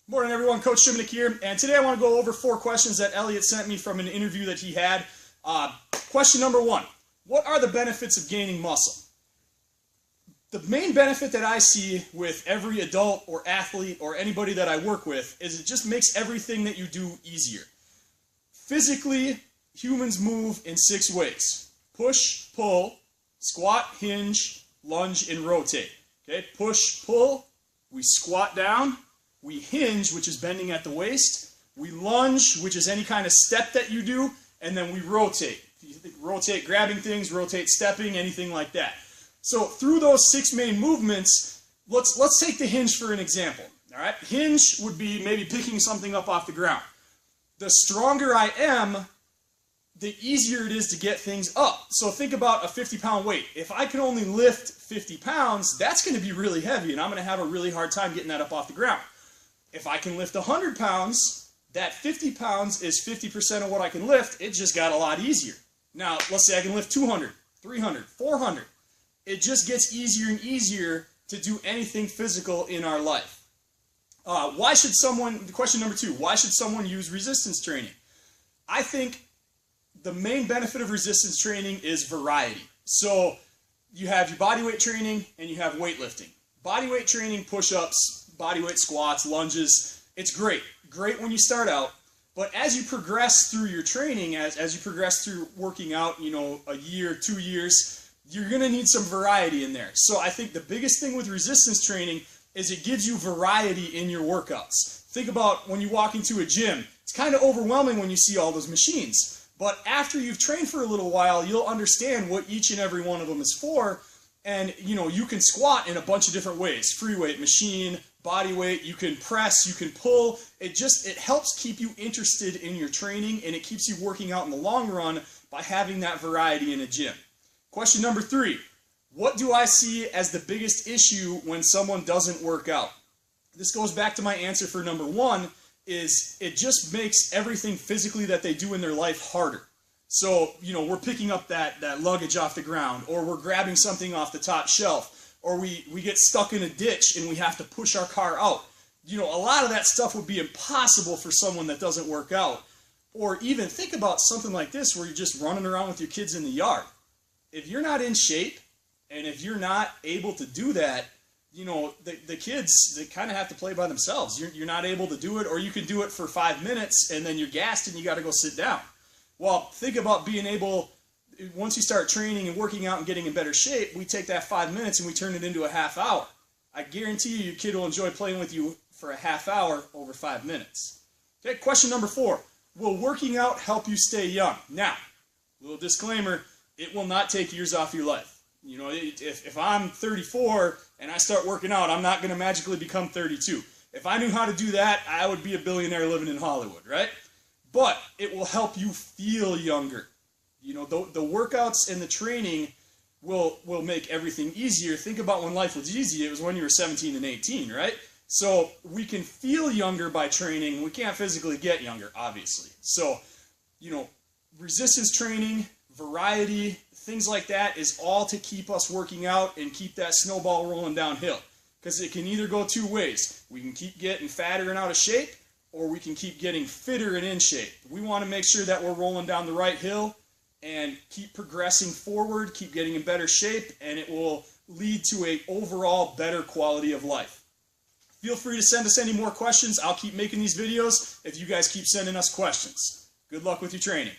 Morning everyone, Coach Shimnick here, and today I want to go over 4 questions that Elliot sent me from an interview that he had. Question number 1, what are the benefits of gaining muscle? The main benefit that I see with every adult or athlete or anybody that I work with is it just makes everything that you do easier. Physically, humans move in 6 ways. Push, pull, squat, hinge, lunge, and rotate. Okay, push, pull, we squat down. We hinge, which is bending at the waist. We lunge, which is any kind of step that you do. And then we rotate. Rotate grabbing things, rotate stepping, anything like that. So through those 6 main movements, let's take the hinge for an example. All right, hinge would be maybe picking something up off the ground. The stronger I am, the easier it is to get things up. So think about a 50-pound weight. If I can only lift 50 pounds, that's going to be really heavy, and I'm going to have a really hard time getting that up off the ground. If I can lift 100 pounds, that 50 pounds is 50% of what I can lift. It just got a lot easier. Now, let's say I can lift 200, 300, 400. It just gets easier and easier to do anything physical in our life. Question number 2, why should someone use resistance training? I think the main benefit of resistance training is variety. So you have your body weight training and you have weightlifting. Body weight training, push-ups, bodyweight squats, lunges, it's great. Great when you start out, but as you progress through your training, as you progress through working out, a year, 2 years, you're going to need some variety in there. So I think the biggest thing with resistance training is it gives you variety in your workouts. Think about when you walk into a gym. It's kind of overwhelming when you see all those machines, but after you've trained for a little while, you'll understand what each and every one of them is for. And you can squat in a bunch of different ways. Free weight machine, body weight, you can press, you can pull. It helps keep you interested in your training, and it keeps you working out in the long run by having that variety in a gym. Question number 3, what do I see as the biggest issue when someone doesn't work out? This goes back to my answer for number 1, is it just makes everything physically that they do in their life harder. So, we're picking up that luggage off the ground, or we're grabbing something off the top shelf, or we get stuck in a ditch and we have to push our car out. A lot of that stuff would be impossible for someone that doesn't work out. Or even think about something like this where you're just running around with your kids in the yard. If you're not in shape, and if you're not able to do that, the kids, they kind of have to play by themselves. You're not able to do it, or you can do it for 5 minutes and then you're gassed and you got to go sit down. Well, think about being able, once you start training and working out and getting in better shape, we take that 5 minutes and we turn it into a half hour. I guarantee you your kid will enjoy playing with you for a half hour over 5 minutes. Okay, question number 4. Will working out help you stay young? Now, little disclaimer, it will not take years off your life. If I'm 34 and I start working out, I'm not going to magically become 32. If I knew how to do that, I would be a billionaire living in Hollywood, right? But it will help you feel younger. The workouts and the training will make everything easier. Think about when life was easy. It was when you were 17 and 18, right? So we can feel younger by training. We can't physically get younger, obviously. So, resistance training, variety, things like that is all to keep us working out and keep that snowball rolling downhill. Because it can either go 2 ways. We can keep getting fatter and out of shape, or we can keep getting fitter and in shape. We want to make sure that we're rolling down the right hill and keep progressing forward, keep getting in better shape, and it will lead to an overall better quality of life. Feel free to send us any more questions. I'll keep making these videos if you guys keep sending us questions. Good luck with your training.